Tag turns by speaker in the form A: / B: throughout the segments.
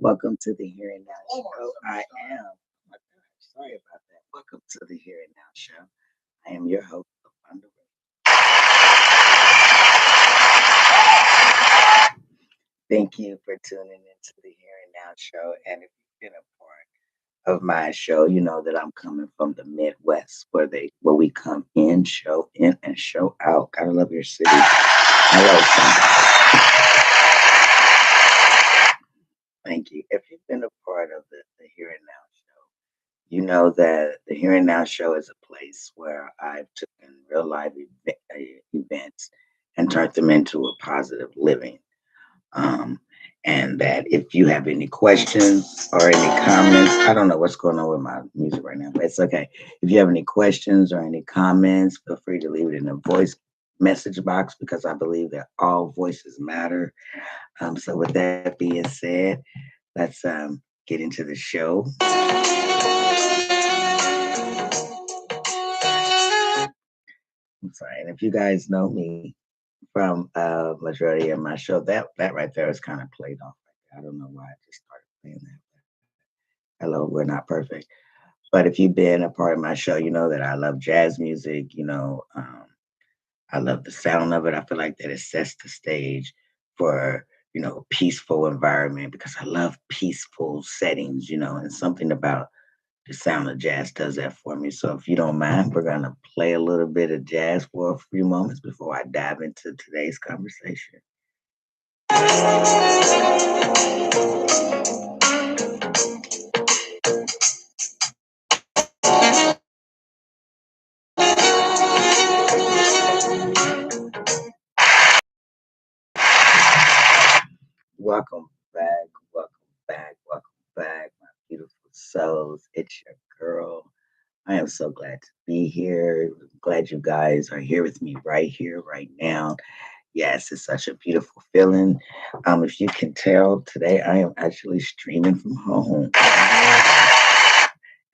A: Welcome to the Here and Now Show. I am. Oh my gosh, sorry about that. Welcome to the Here and Now Show. I am your host, Wanda. Thank you for tuning into the Here and Now Show. And if you've been a part of my show, you know that I'm coming from the Midwest, where we come in, and show out. Gotta love your city. Hello, thank you. If you've been a part of the Here and Now Show, you know that the Here and Now Show is a place where I've taken real life events and turned them into a positive living. Um, and that if you have any questions or any comments, I don't know what's going on with my music right now, but it's okay. If you have any questions or any comments, feel free to leave it in the voice message box because I believe that all voices matter. So, with that being said, let's get into the show. I'm sorry. And if you guys know me from majority of my show, that right there is kind of played off. I don't know why I just started playing that. Hello, we're not perfect. But if you've been a part of my show, you know that I love jazz music. I love the sound of it. I feel like that it sets the stage for peaceful environment because I love peaceful settings. And something about the sound of jazz does that for me. So if you don't mind, we're gonna play a little bit of jazz for a few moments before I dive into today's conversation. Welcome back, welcome welcome back, my beautiful souls. It's your girl. I am so glad to be here. Glad you guys are here with me right here, right now. Yes, it's such a beautiful feeling. If you can tell, today I am actually streaming from home.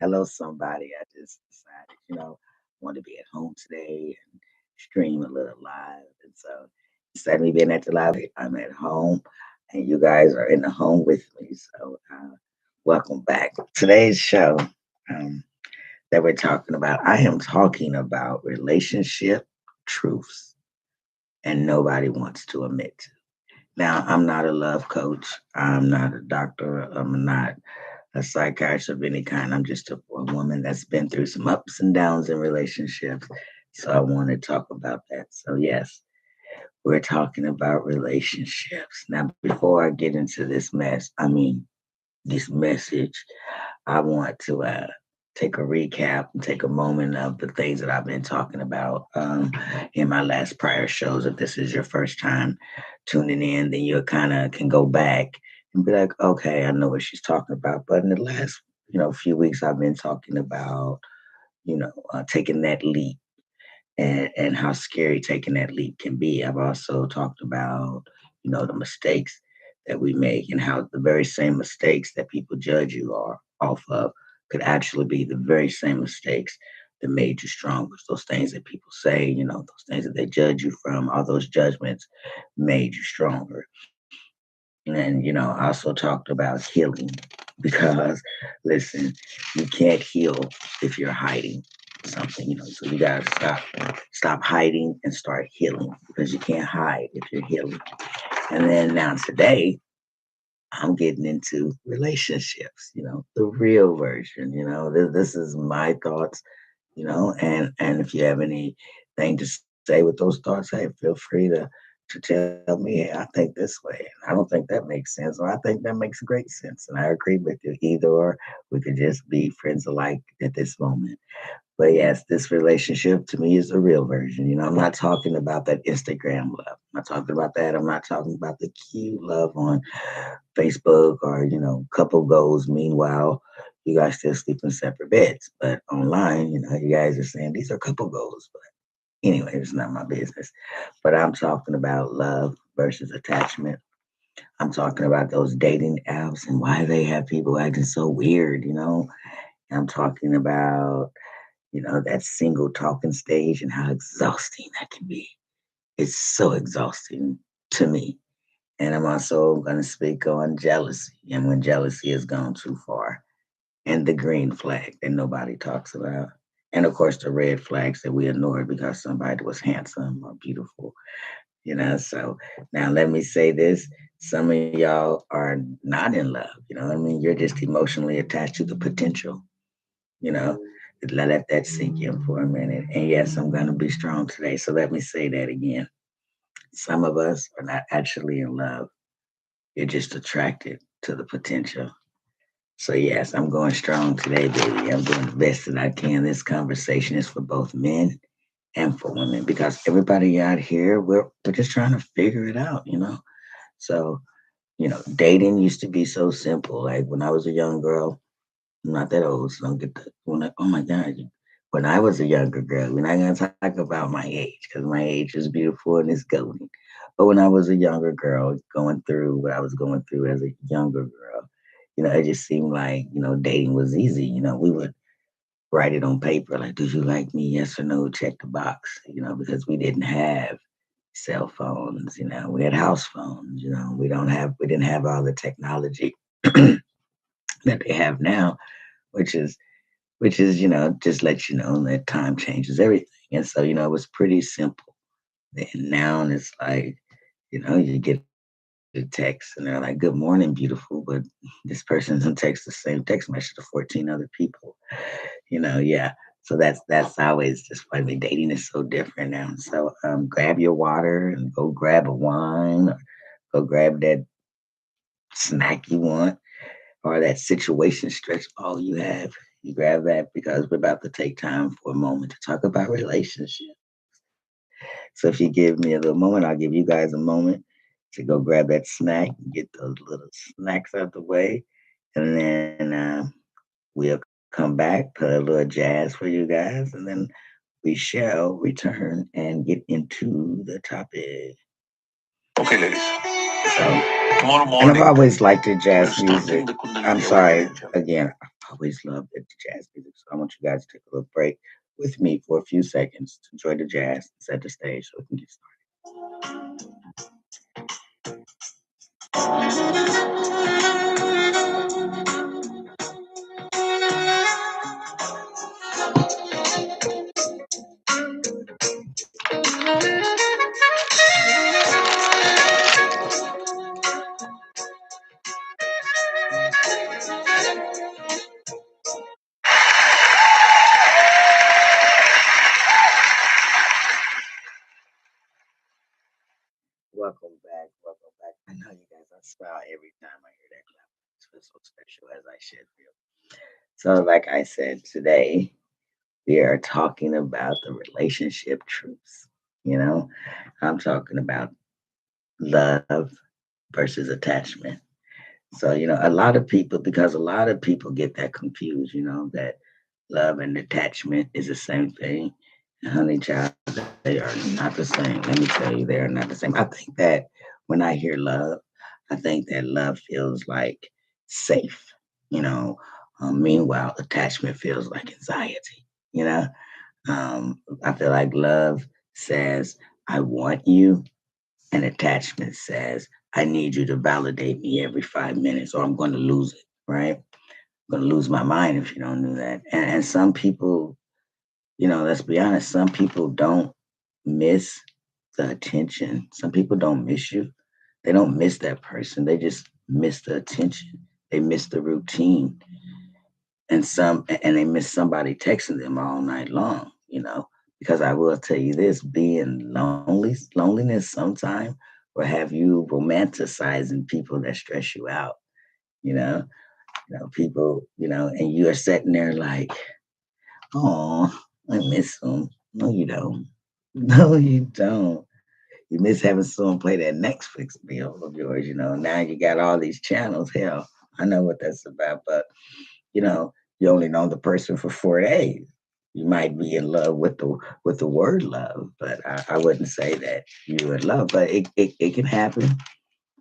A: Hello, somebody. I just decided, I want to be at home today and stream a little live. And so instead of me being at the live, I'm at home and you guys are in the home with me. So welcome back. Today's show um, that we're talking about, I am talking about relationship truths and nobody wants to admit to. Now, I'm not a love coach. I'm not a doctor. I'm not a psychiatrist of any kind. I'm just a woman that's been through some ups and downs in relationships. So I want to talk about that. So, yes, we're talking about relationships. Now, before I get into this message, I want to take a recap and take a moment of the things that I've been talking about in my last prior shows. If this is your first time tuning in, then you kind of can go back and be like, okay, I know what she's talking about. But in the last, few weeks, I've been talking about, taking that leap and how scary taking that leap can be. I've also talked about, the mistakes that we make and how the very same mistakes that people judge you are off of could actually be the very same mistakes that made you stronger. Those things that people say, those things that they judge you from, all those judgments made you stronger. And then, I also talked about healing because, listen, you can't heal if you're hiding something, so you gotta stop hiding and start healing because you can't hide if you're healing. And then now today, I'm getting into relationships, the real version, this is my thoughts, and if you have anything to say with those thoughts, hey, feel free to tell me, hey, I think this way. And I don't think that makes sense, or I think that makes great sense. And I agree with you. Either or we could just be friends alike at this moment. But yes, this relationship to me is the real version. I'm not talking about that Instagram love. I'm not talking about that. I'm not talking about the cute love on Facebook or, couple goals. Meanwhile, you guys still sleep in separate beds. But online, you guys are saying these are couple goals. But anyway, it's not my business. But I'm talking about love versus attachment. I'm talking about those dating apps and why they have people acting so weird. I'm talking about that single talking stage and how exhausting that can be. It's so exhausting to me. And I'm also going to speak on jealousy and when jealousy has gone too far and the green flag that nobody talks about. And of course, the red flags that we ignored because somebody was handsome or beautiful. So now let me say this. Some of y'all are not in love. You know what I mean? You're just emotionally attached to the potential you know, let that sink in for a minute. And yes, I'm going to be strong today. So let me say that again. Some of us are not actually in love. You're just attracted to the potential. So yes, I'm going strong today, baby. I'm doing the best that I can. This conversation is for both men and for women because everybody out here, we're just trying to figure it out. So, dating used to be so simple. Like when I was a young girl, I'm not that old, so don't get that. Oh my God. When I was a younger girl, we're not going to talk about my age because my age is beautiful and it's golden. But when I was a younger girl, going through what I was going through as a younger girl, it just seemed like, dating was easy. We would write it on paper, like, do you like me? Yes or no, check the box, because we didn't have cell phones, we had house phones, we didn't have all the technology that they have now, which is just let you know that time changes everything. And so, it was pretty simple. And now it's like, you get a text and they're like, good morning, beautiful. But this person doesn't text the same text message to 14 other people. Yeah. So that's always just funny. Dating is so different now. So grab your water and go grab a wine or go grab that snack you want or that situation stretch ball you have. You grab that because we're about to take time for a moment to talk about relationship. So if you give me a little moment, I'll give you guys a moment to go grab that snack, get those little snacks out the way, and then we'll come back, play a little jazz for you guys, and then we shall return and get into the topic. Okay, ladies. So, tomorrow morning, and I've always liked the jazz music. I'm sorry, again, I've always loved the jazz music. So I want you guys to take a little break with me for a few seconds to enjoy the jazz, set the stage so we can get started. Welcome back. Welcome back. I know you guys, I smile every time I hear that clap. It feels so special as I should feel. So, like I said, today we are talking about the relationship truths. You know, I'm talking about love versus attachment. So, a lot of people, because a lot of people get that confused, that love and attachment is the same thing. And honey, child, they are not the same. Let me tell you, they are not the same. I think that when I hear love, I think that love feels like safe, you know. Meanwhile, attachment feels like anxiety, you know. I feel like love says, I want you, and attachment says, I need you to validate me every 5 minutes or I'm going to lose it, right? I'm going to lose my mind if you don't do that. And some people, let's be honest, some people don't miss the attention. Some people don't miss you. They don't miss that person. They just miss the attention. They miss the routine. And they miss somebody texting them all night long. Because I will tell you this, being loneliness sometime will have you romanticizing people that stress you out, you know, people, and you're sitting there like, oh. I miss them. No, you don't. No, you don't. You miss having someone play that Netflix meal of yours. Now you got all these channels. Hell, I know what that's about, but you only know the person for 4 days. You might be in love with the word love, but I wouldn't say that you're in love. But it can happen.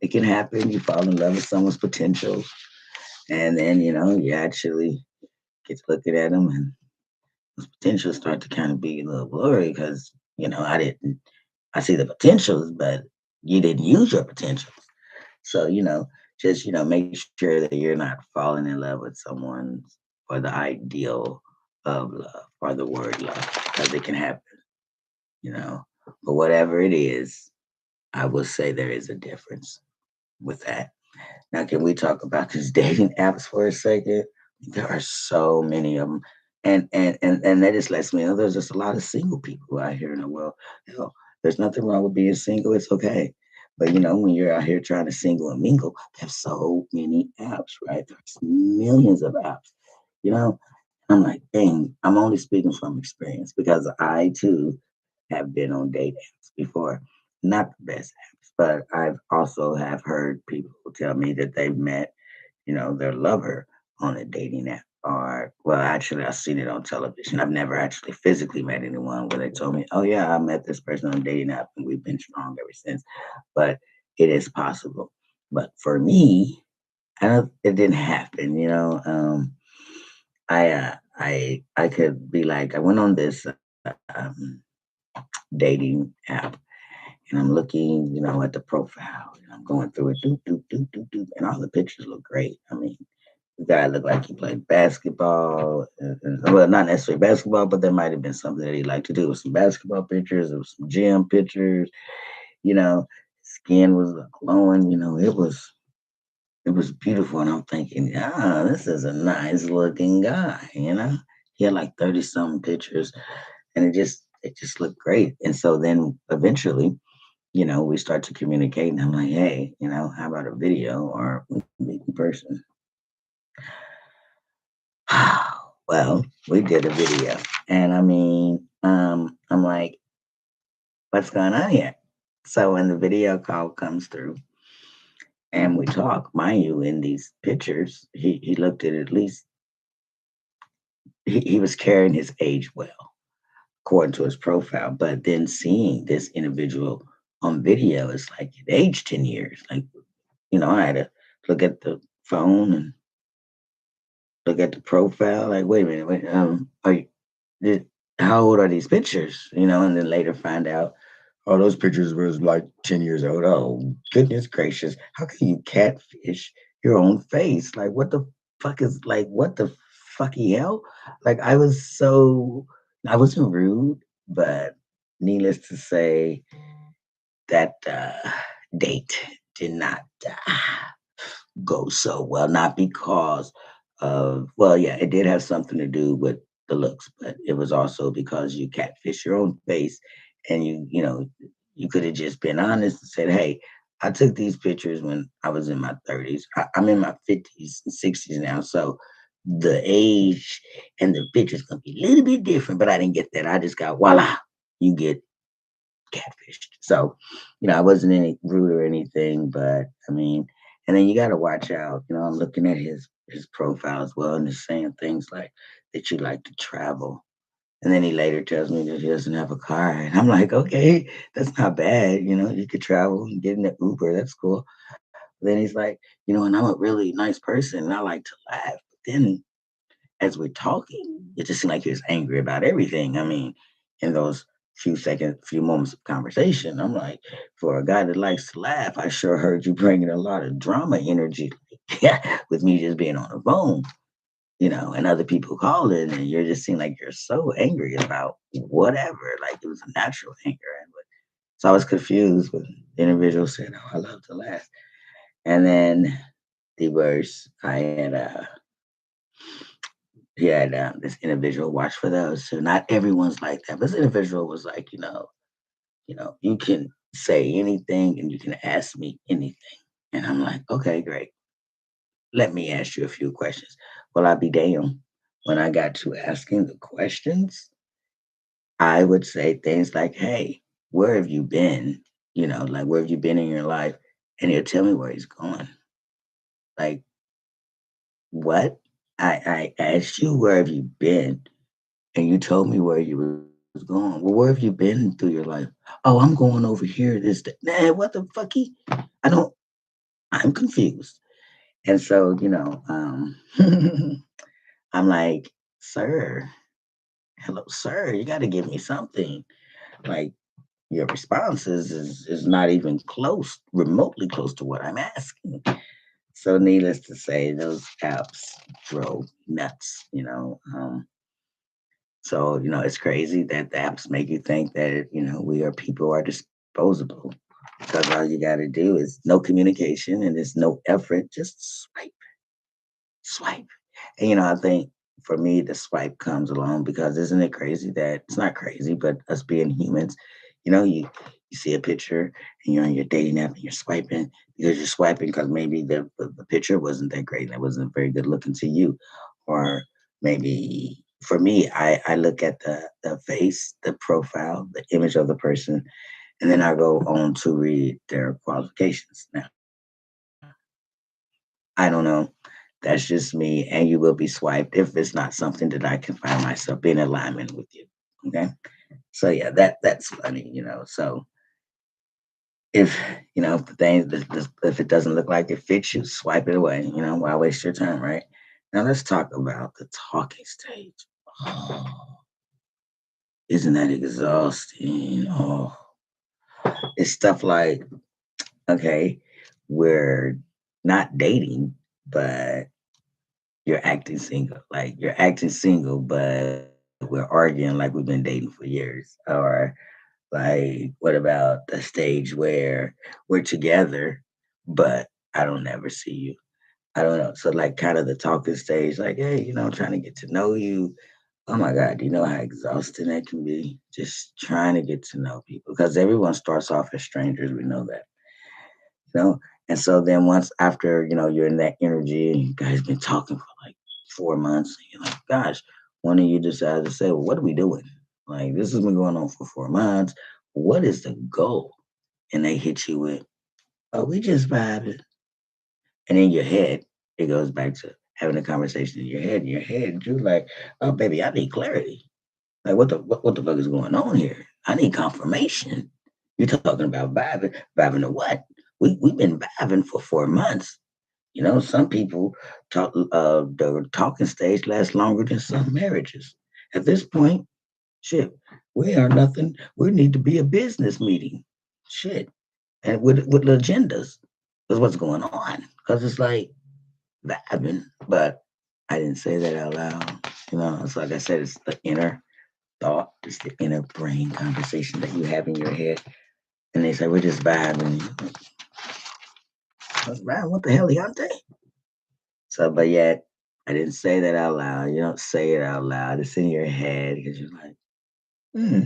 A: It can happen. You fall in love with someone's potential, and then you actually get to looking at them, and those potentials start to kind of be a little blurry because I see the potentials, but you didn't use your potential. So, just, make sure that you're not falling in love with someone or the ideal of love or the word love because it can happen, you know. But whatever it is, I will say there is a difference with that. Now, can we talk about these dating apps for a second? There are so many of them. And that just lets me know there's just a lot of single people out here in the world. Hell, there's nothing wrong with being single. It's okay. But when you're out here trying to single and mingle, there's so many apps, right? There's millions of apps. You know, I'm like, dang, I'm only speaking from experience because I too have been on date apps before. Not the best apps, but I've also have heard people tell me that they've met, their lover on a dating app. Or well, actually I've seen it on television. I've never actually physically met anyone where they told me, oh yeah, I met this person on a dating app and we've been strong ever since. But it is possible. But for me, it didn't happen, I could be like, I went on this dating app and I'm looking, at the profile and I'm going through it, doop, doop, doop, doop, doop, and all the pictures look great. I mean, the guy looked like he played basketball, well, not necessarily basketball, but there might have been something that he liked to do with some basketball pictures, or some gym pictures. You know, skin was glowing. It was beautiful, and I'm thinking, this is a nice looking guy. He had like 30 something pictures, and it just looked great. And so then eventually, we start to communicate, and I'm like, hey, how about a video or we can meet in person? Well, we did a video, and I mean, I'm like, what's going on here? So when the video call comes through and we talk, mind you, in these pictures, he looked at least he was carrying his age well, according to his profile. But then seeing this individual on video, it's like it aged 10 years. Like, I had to look at the phone and look at the profile. Like, wait a minute, wait, are you, did, how old are these pictures? And then later find out, oh, those pictures was like 10 years old. Oh, goodness gracious. How can you catfish your own face? Like, what the fucky hell? Like, I wasn't rude, but needless to say, that date did not go so well. Not because well, yeah, it did have something to do with the looks, but it was also because you catfish your own face, and you could have just been honest and said, hey, I took these pictures when I was in my 30s. I'm in my 50s and 60s now, so the age and the picture's gonna be a little bit different, but I didn't get that. I just got voila, you get catfished. So, I wasn't any rude or anything, but I mean, and then you got to watch out. I'm looking at his profile as well, and he's saying things like that you like to travel. And then he later tells me that he doesn't have a car, and I'm like, okay, that's not bad. You could travel and get in an Uber. That's cool. Then he's like, and I'm a really nice person, and I like to laugh. But then as we're talking, it just seemed like he was angry about everything. I mean, in those few moments of conversation, I'm like, for a guy that likes to laugh, I sure heard you bringing a lot of drama energy with me just being on the phone, and other people calling, and you're just seem like you're so angry about whatever. Like it was a natural anger. So I was confused when the individual said, oh, I love to laugh. And then the verse, this individual watch for those. So not everyone's like that. This individual was like, you can say anything and you can ask me anything. And I'm like, okay, great. Let me ask you a few questions. Well, I'll be damned when I got to asking the questions. I would say things like, "Hey, where have you been?" Like, "Where have you been in your life?" And he'll tell me where he's going. Like, "What? I asked you, 'Where have you been?' And you told me where you was going. Well, where have you been through your life?" "Oh, I'm going over here, this, that." Man, what the fucky? I don't I'm confused. And so, I'm like, "Sir, hello, sir, you gotta give me something." Like, your responses is not even close, remotely close to what I'm asking. So needless to say, those apps drove nuts. So, it's crazy that the apps make you think that, we are people are disposable because all you got to do is no communication and there's no effort, just swipe, swipe. And, I think for me, the swipe comes along because isn't it crazy that it's not crazy, but us being humans, you see a picture and you're on your dating app and you're swiping because you're swiping because maybe the picture wasn't that great and it wasn't very good looking to you. Or maybe for me, I look at the face, the profile, the image of the person, and then I go on to read their qualifications. Now, I don't know. That's just me, and you will be swiped if it's not something that I can find myself in alignment with you. Okay. So yeah, that's funny. So if if the thing if it doesn't look like it fits you, swipe it away. Why waste your time, right? Now let's talk about the talking stage. Oh, isn't that exhausting? Oh, it's stuff like, okay, we're not dating, but you're acting single. Like you're acting single, but we're arguing like we've been dating for years. Or like, what about the stage where we're together, but I don't ever see you? I don't know. So like kind of the talking stage, like, hey, trying to get to know you. Oh my God, do you know how exhausting that can be? Just trying to get to know people. Because everyone starts off as strangers, we know that you know. And so then once after, you're in that energy and you guys been talking for like 4 months, and you're like, gosh, one of you decides to say, well, what are we doing? Like this has been going on for 4 months. What is the goal? And they hit you with, oh, we just vibing. And in your head, it goes back to having a conversation in your head. In your head, you're like, oh baby, I need clarity. Like what the fuck is going on here? I need confirmation. You're talking about vibing. Vibing to what? We've been vibing for 4 months. Some people talk the talking stage lasts longer than some marriages. At this point, shit, we are nothing. We need to be a business meeting. Shit. And with agendas. Because what's going on? Because it's like vibing. But I didn't say that out loud. It's like I said, it's the inner thought, it's the inner brain conversation that you have in your head. And they say, we're just vibing. What's vibing? What the hell, Leonte? So, but yet, I didn't say that out loud. You don't say it out loud. It's in your head because you're like, hmm,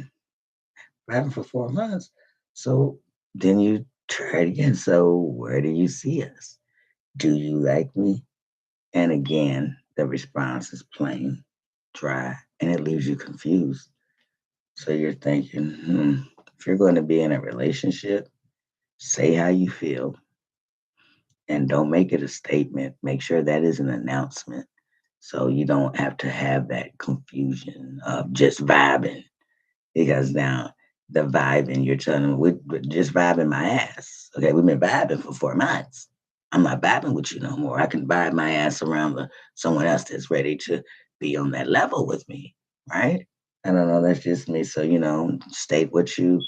A: vibing for 4 months. So then you try it again. So where do you see us? Do you like me? And again, the response is plain, dry, and it leaves you confused. So you're thinking, if you're going to be in a relationship, say how you feel and don't make it a statement. Make sure that is an announcement so you don't have to have that confusion of just vibing because now the vibing you're telling them we're just vibing my ass. Okay, we've been vibing for 4 months. I'm not vibing with you no more. I can vibe my ass around someone else that's ready to be on that level with me, right? I don't know. That's just me. So state what you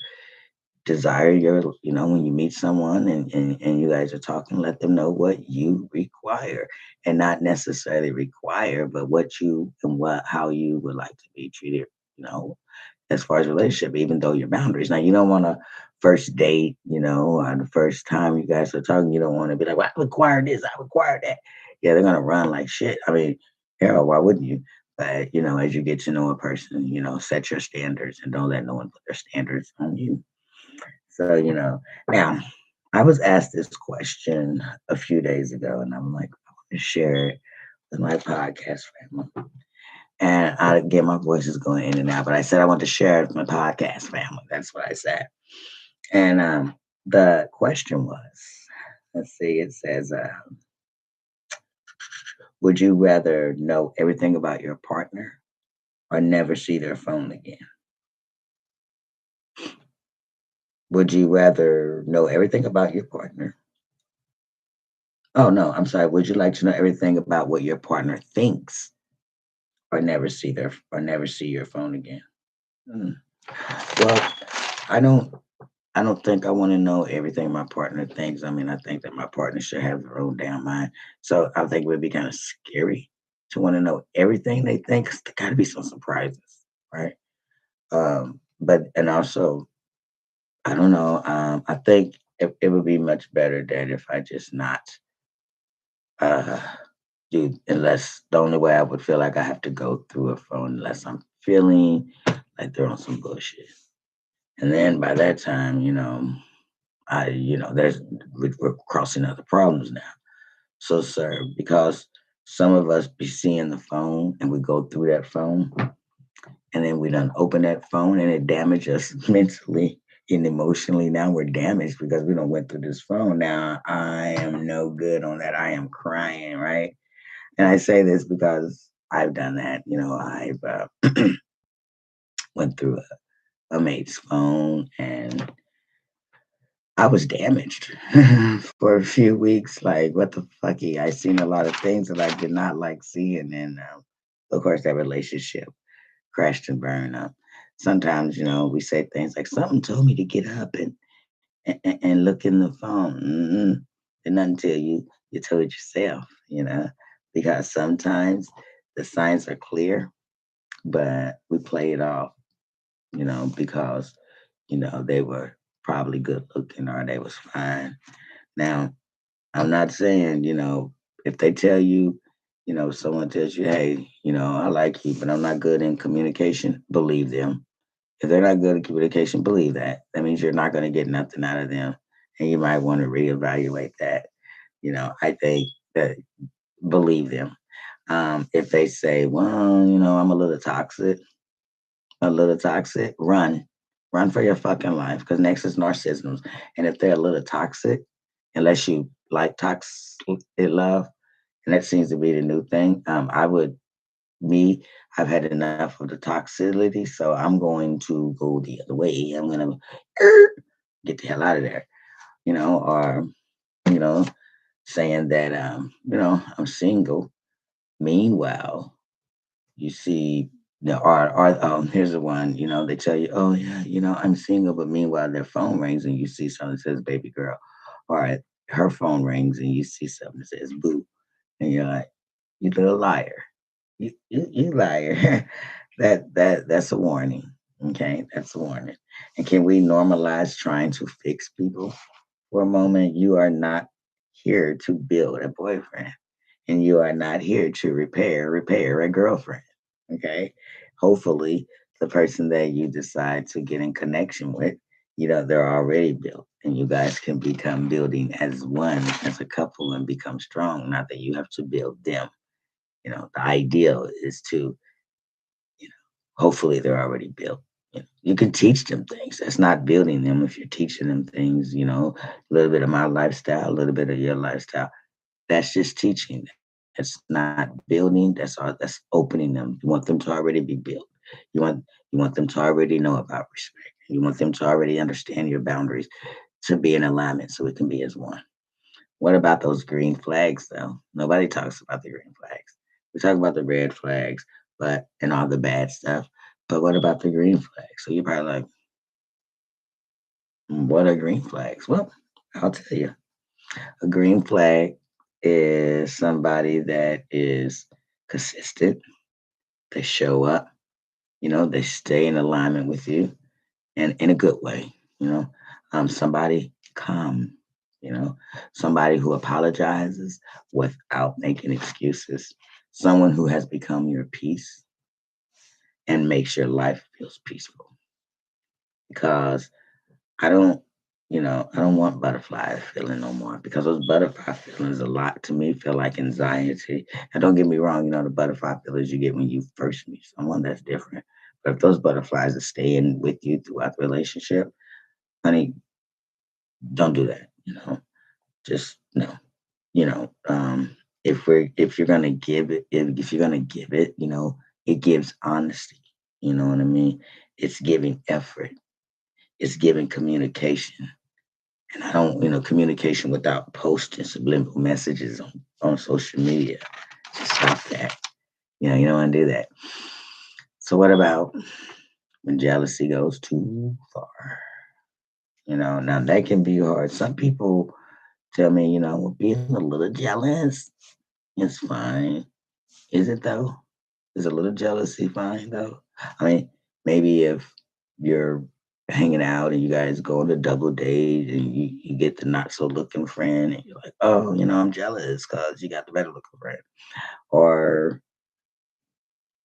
A: desire when you meet someone and you guys are talking, let them know what you require and not necessarily require, but what you and how you would like to be treated, you know, as far as relationship, even though your boundaries. Now you don't want to first date, or the first time you guys are talking, you don't want to be like, well, I require this, I require that. Yeah, they're gonna run like shit. I mean, hell, why wouldn't you? But as you get to know a person, set your standards and don't let no one put their standards on you. So, now I was asked this question a few days ago, and I'm like, I want to share it with my podcast family. And I again, my voice is going in and out, but I said I want to share it with my podcast family. That's what I said. And the question was, let's see, it says, would you rather know everything about your partner or never see their phone again? Would you rather know everything about your partner? Oh no, I'm sorry. Would you like to know everything about what your partner thinks or never see your phone again? Hmm. Well, I don't I don't think I want to know everything my partner thinks. I mean, I think that my partner should have their own damn mind. So I think it would be kind of scary to want to know everything they think. 'Cause there got to be some surprises, right? But and also, I don't know. I think it would be much better that if I just not uh, do unless the only way I would feel like I have to go through a phone unless I'm feeling like they're on some bullshit. And then by that time, there's we're crossing other problems now. So, sir, because some of us be seeing the phone and we go through that phone and then we don't open that phone and it damages us mentally and emotionally. Now we're damaged because we don't went through this phone. Now I am no good on that. I am crying, right? And I say this because I've done that. I've went through a mate's phone and I was damaged for a few weeks. Like, what the fucky? I seen a lot of things that I did not like seeing, and of course, that relationship crashed and burned up. Sometimes, we say things like, "Something told me to get up and look in the phone." And nothing tell you told yourself, because sometimes the signs are clear, but we play it off, because they were probably good looking or they was fine. Now, I'm not saying, if they tell you, someone tells you, hey, I like you, but I'm not good in communication, believe them. If they're not good at communication, believe that. That means you're not going to get nothing out of them. And you might want to reevaluate that. I think that believe them. If they say, well, I'm a little toxic, run for your fucking life because next is narcissism. And if they're a little toxic, unless you like toxic love, and that seems to be the new thing. Me, I've had enough of the toxicity, so I'm going to go the other way. I'm going to get the hell out of there, or, you know, saying that, I'm single. Meanwhile, you see, here's the one, they tell you, oh, yeah, I'm single, but meanwhile, their phone rings and you see something that says baby girl, or her phone rings and you see something that says boo, and you're like, you little liar. You liar. That's a warning. Okay, that's a warning. And can we normalize trying to fix people for a moment? You are not here to build a boyfriend, and you are not here to repair a girlfriend. Okay, hopefully the person that you decide to get in connection with, they're already built, and you guys can become building as one, as a couple, and become strong. Not that you have to build them. The ideal is to, you know, hopefully they're already built. You can teach them things. That's not building them if you're teaching them things, a little bit of my lifestyle, a little bit of your lifestyle. That's just teaching them. It's not building. That's opening them. You want them to already be built. You want them to already know about respect. You want them to already understand your boundaries to be in alignment so it can be as one. What about those green flags, though? Nobody talks about the green flags. We talk about the red flags, but and all the bad stuff. But what about the green flags? So you're probably like, what are green flags? Well, I'll tell you. A green flag is somebody that is consistent. They show up. They stay in alignment with you, and in a good way. Somebody calm. You know, somebody who apologizes without making excuses. Someone who has become your peace and makes your life feels peaceful. Because I don't. I don't want butterfly feeling no more because those butterfly feelings a lot to me feel like anxiety. And don't get me wrong, the butterfly feelings you get when you first meet someone, that's different. But if those butterflies are staying with you throughout the relationship, honey, don't do that. Just no. You know, um, if you're gonna give it, if you're gonna give it, it gives honesty. You know what I mean? It's giving effort. It's giving communication. And I don't, communication without posting subliminal messages on social media. Just stop that. You don't want to do that. So what about when jealousy goes too far? Now that can be hard. Some people tell me, well, being a little jealous is fine. Is it though? Is a little jealousy fine though? I mean, maybe if you're hanging out and you guys go on a double date and you get the not so looking friend and you're like, oh, I'm jealous because you got the better looking friend. Or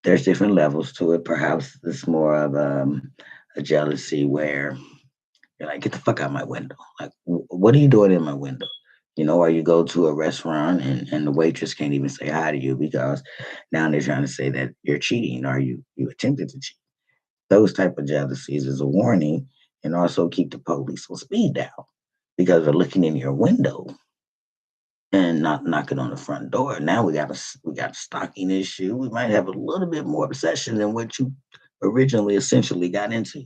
A: there's different levels to it. Perhaps it's more of a jealousy where you're like, get the fuck out my window. Like, what are you doing in my window? Or you go to a restaurant and the waitress can't even say hi to you because now they're trying to say that you're cheating or you attempted to cheat. Those type of jealousies is a warning, and also keep the police on speed dial because they're looking in your window and not knocking on the front door. Now we got a stalking issue. We might have a little bit more obsession than what you originally essentially got into.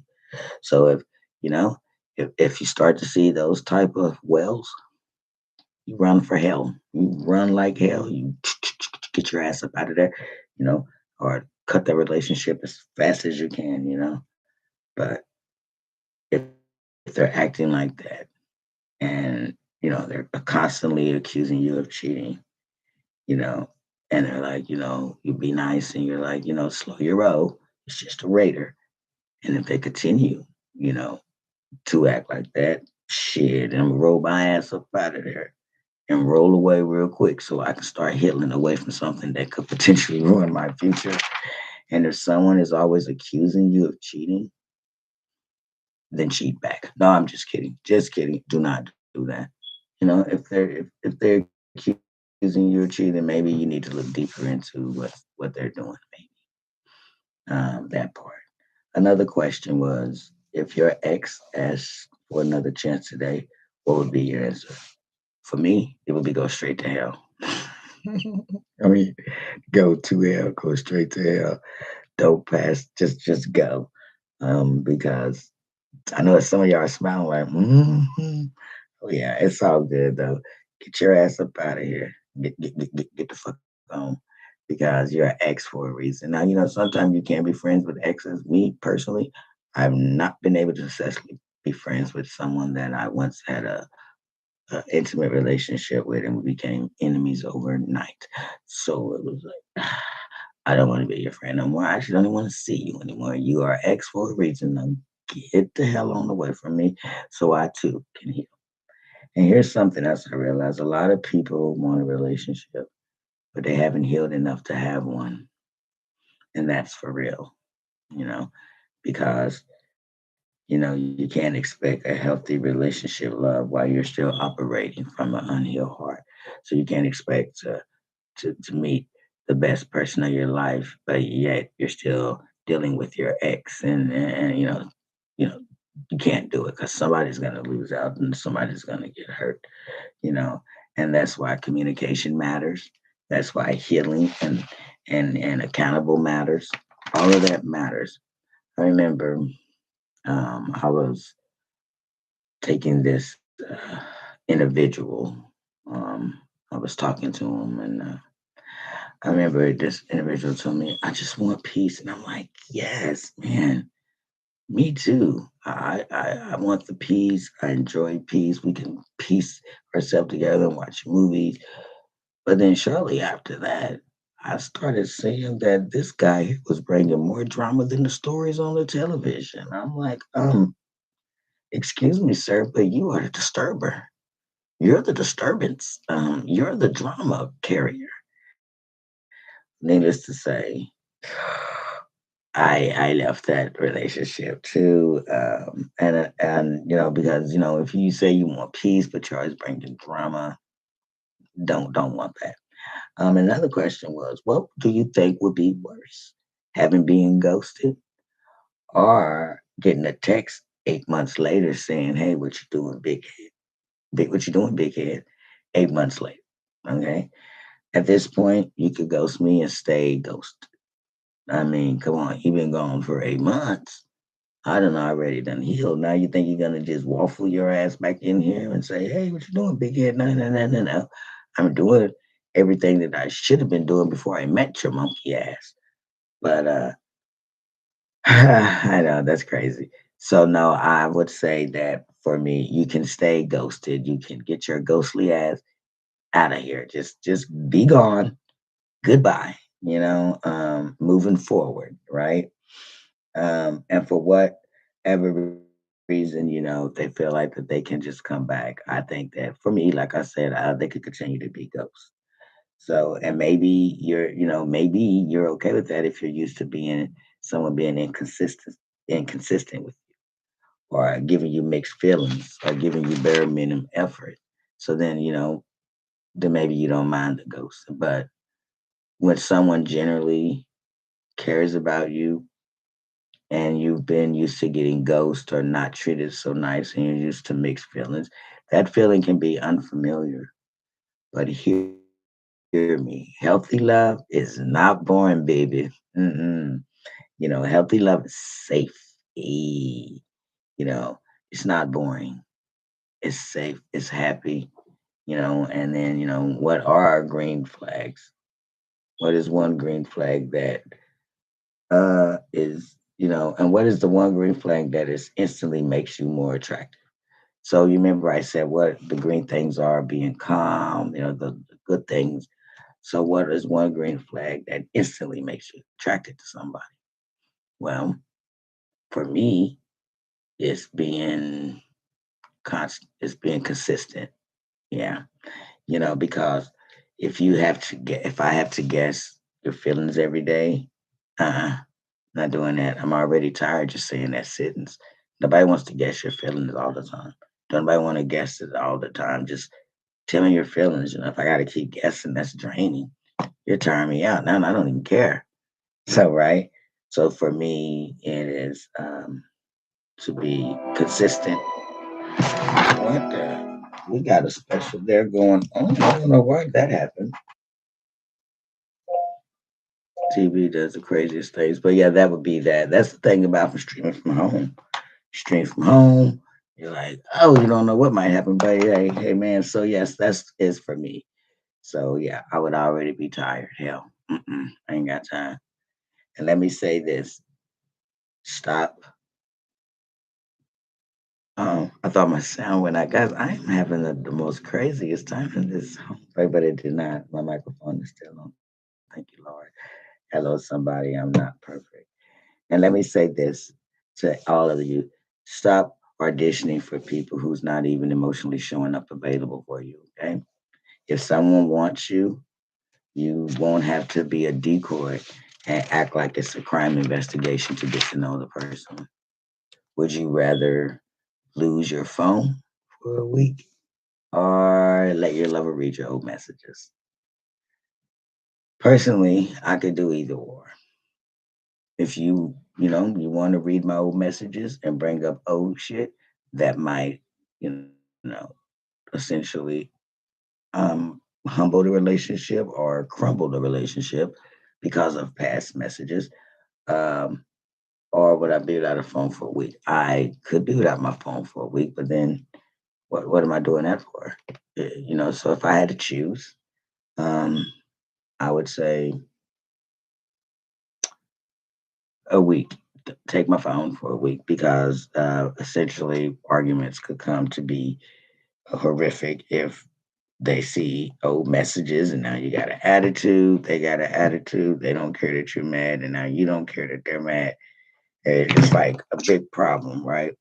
A: So you know if you start to see those type of wells, you run for hell. You run like hell. You get your ass up out of there, you know, or cut that relationship as fast as you can. But if, if they're acting like that and they're constantly accusing you of cheating, you know, and they're like, you be nice and you're like, slow your roll. It's just a raider. And if they continue, you know, to act like that, shit, and roll my ass up out of there and roll away real quick so I can start healing away from something that could potentially ruin my future. And if someone is always accusing you of cheating, then cheat back. No, I'm just kidding. Just kidding. Do not do that. If they're accusing you of cheating, maybe you need to look deeper into what they're doing. Maybe that part. Another question was, if your ex asked for another chance today, what would be your answer? For me, it would be go straight to hell. I mean, go to hell, go straight to hell. Don't pass, just go. Because I know some of y'all are smiling like, oh yeah, it's all good though. Get your ass up out of here. Get the fuck on. Because you're an ex for a reason. Now, sometimes you can be friends with exes. Me personally, I've not been able to successfully be friends with someone that I once had a intimate relationship with, and we became enemies overnight. So it was like, I don't want to be your friend no more. I actually don't even want to see you anymore. You are X for a reason. Now get the hell on away from me so I too can heal. And here's something else I realized. A lot of people want a relationship, but they haven't healed enough to have one. And that's for real, you know, because, you can't expect a healthy relationship love while you're still operating from an unhealed heart. So you can't expect to meet the best person of your life, but yet you're still dealing with your ex, and you know, you can't do it because somebody's gonna lose out and somebody's gonna get hurt, you know, and that's why communication matters. That's why healing and accountable matters. All of that matters. I remember I was taking this individual. Um, I was talking to him and I remember this individual told me, I just want peace. And I'm like, yes, man, me too. I want the peace. I enjoy peace. We can piece ourselves together and watch movies. But then shortly after that, I started seeing that this guy was bringing more drama than the stories on the television. I'm like, excuse me, sir, but you are the disturber. You're the disturbance. You're the drama carrier. Needless to say, I left that relationship too, and because if you say you want peace, but you're always bringing drama, don't want that. Another question was, what do you think would be worse, having being ghosted or getting a text 8 months later saying, "Hey, what you doing, big head? What you doing, big head?" 8 months later, okay. At this point, you could ghost me and stay ghosted. I mean, come on, you been gone for 8 months. I done already done healed. Now you think you're gonna just waffle your ass back in here and say, "Hey, what you doing, big head?" No, no, no, no, no. I'm doing everything that I should have been doing before I met your monkey ass. But I know that's crazy. So no, I would say that for me, you can stay ghosted. You can get your ghostly ass out of here. Just be gone. Goodbye. Moving forward, right? And for whatever reason, they feel like that they can just come back. I think that for me, like I said, they could continue to be ghosts. So, and maybe you're okay with that if you're used to being someone being inconsistent with you, or giving you mixed feelings, or giving you bare minimum effort. So then maybe you don't mind the ghost. But when someone generally cares about you and you've been used to getting ghost or not treated so nice and you're used to mixed feelings, that feeling can be unfamiliar. But hear me, healthy love is not boring, baby. Mm-mm. Healthy love is safe. Eh, it's not boring. It's safe. It's happy. And then, what are our green flags? What is one green flag that and what is the one green flag that is instantly makes you more attractive? So you remember I said what the green things are: being calm, the good things. So what is one green flag that instantly makes you attracted to somebody? Well, for me, it's being constant, it's being consistent. Yeah. Because if I have to guess your feelings every day, uh not doing that. I'm already tired just saying that sentence. Nobody wants to guess your feelings all the time. Don't nobody want to guess it all the time. Just tell me your feelings. If I got to keep guessing, that's draining. You're tiring me out now. And I don't even care. So, right. So for me, it is to be consistent. What the? We got a special there going on. I don't know why that happened. TV does the craziest things. But yeah, that would be that. That's the thing about from streaming from home. Stream from home. You're like, oh, you don't know what might happen, but hey, man. So yes, that's is for me. So yeah, I would already be tired. Hell, I ain't got time. And let me say this: stop. I thought my sound went out, guys. I am having the most craziest time in this, but it did not. My microphone is still on. Thank you, Lord. Hello, somebody. I'm not perfect. And let me say this to all of you: stop auditioning for people who's not even emotionally showing up available for you. Okay. If someone wants you, you won't have to be a decoy and act like it's a crime investigation to get to know the person. Would you rather lose your phone for a week or let your lover read your old messages? Personally, I could do either or. If you want to read my old messages and bring up old shit, that might, essentially humble the relationship or crumble the relationship because of past messages. Um, or would I be without a phone for a week? I could be without my phone for a week, but then what am I doing that for? So if I had to choose, um, I would say a week. Take my phone for a week because essentially arguments could come to be horrific if they see old messages and now you got an attitude. They got an attitude. They don't care that you're mad, and now you don't care that they're mad. It's like a big problem, right?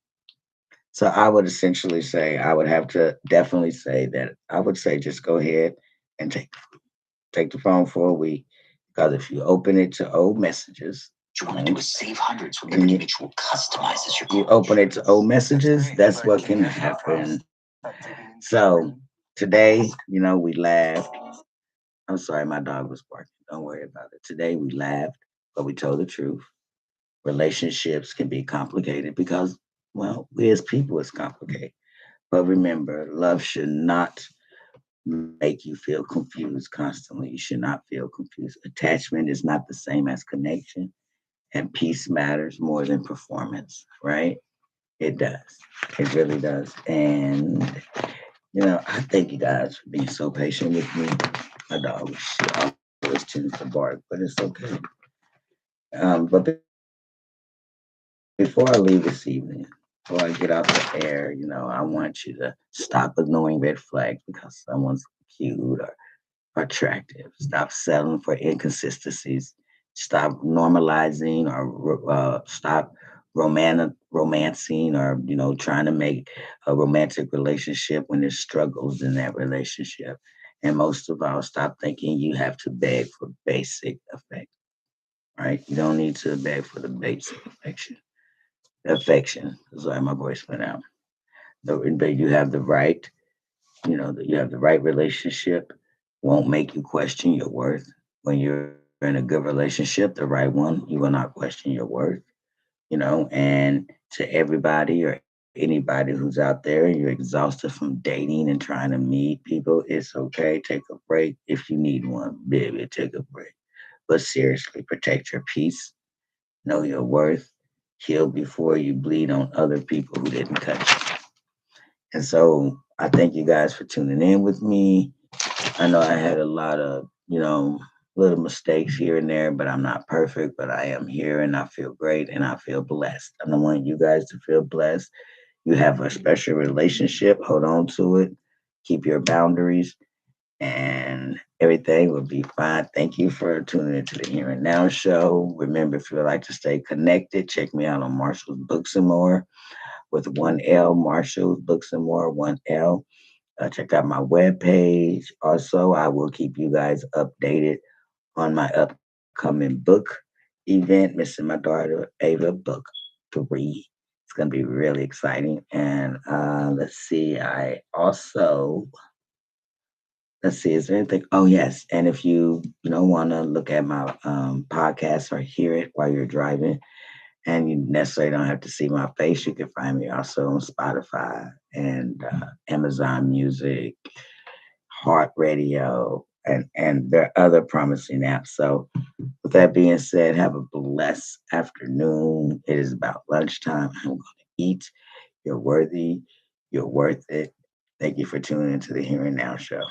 A: So I would essentially say I would have to definitely say that I would say just go ahead and take the phone for a week because if you open it to old messages, What you want to do is save hundreds with Liberty Mutual customizes your you open it to old messages, that's what can happen. So today, we laughed. I'm sorry, my dog was barking. Don't worry about it. Today we laughed, but we told the truth. Relationships can be complicated because, well, we as people is complicated. But remember, love should not make you feel confused constantly. You should not feel confused. Attachment is not the same as connection, and peace matters more than performance, right? It does. It really does. And, I thank you guys for being so patient with me. My dog, she always tends to bark, but it's okay. But before I leave this evening, before I get out the air, I want you to stop ignoring red flags because someone's cute or attractive. Stop settling for inconsistencies. Stop normalizing or stop romancing or trying to make a romantic relationship when there's struggles in that relationship. And most of all, stop thinking you have to beg for basic affection. Right? You don't need to beg for the basic affection. Affection. Sorry, my voice went out. But you have the right that you have the right relationship won't make you question your worth. When you're in a good relationship, the right one, you will not question your worth, and to everybody or anybody who's out there, you're exhausted from dating and trying to meet people, it's okay. Take a break if you need one, baby, take a break. But seriously, protect your peace, know your worth, heal before you bleed on other people who didn't cut you. And so I thank you guys for tuning in with me. I know I had a lot of, little mistakes here and there, but I'm not perfect, but I am here and I feel great and I feel blessed. And I want you guys to feel blessed. You have a special relationship, hold on to it, keep your boundaries, and everything will be fine. Thank you for tuning into the Here and Now show. Remember, if you would like to stay connected, check me out on Marshall's Books and More with one L, Marshall's Books and More, one L. Check out my webpage. Also, I will keep you guys updated on my upcoming book event, Missing My Daughter Ava Book 3. It's going to be really exciting. And let's see, is there anything? Oh, yes. And if you don't want to look at my podcast or hear it while you're driving, and you necessarily don't have to see my face. You can find me also on Spotify and Amazon Music, Heart Radio, and there are other promising apps. So, with that being said, have a blessed afternoon. It is about lunchtime. I'm going to eat. You're worthy. You're worth it. Thank you for tuning into the Here and Now show.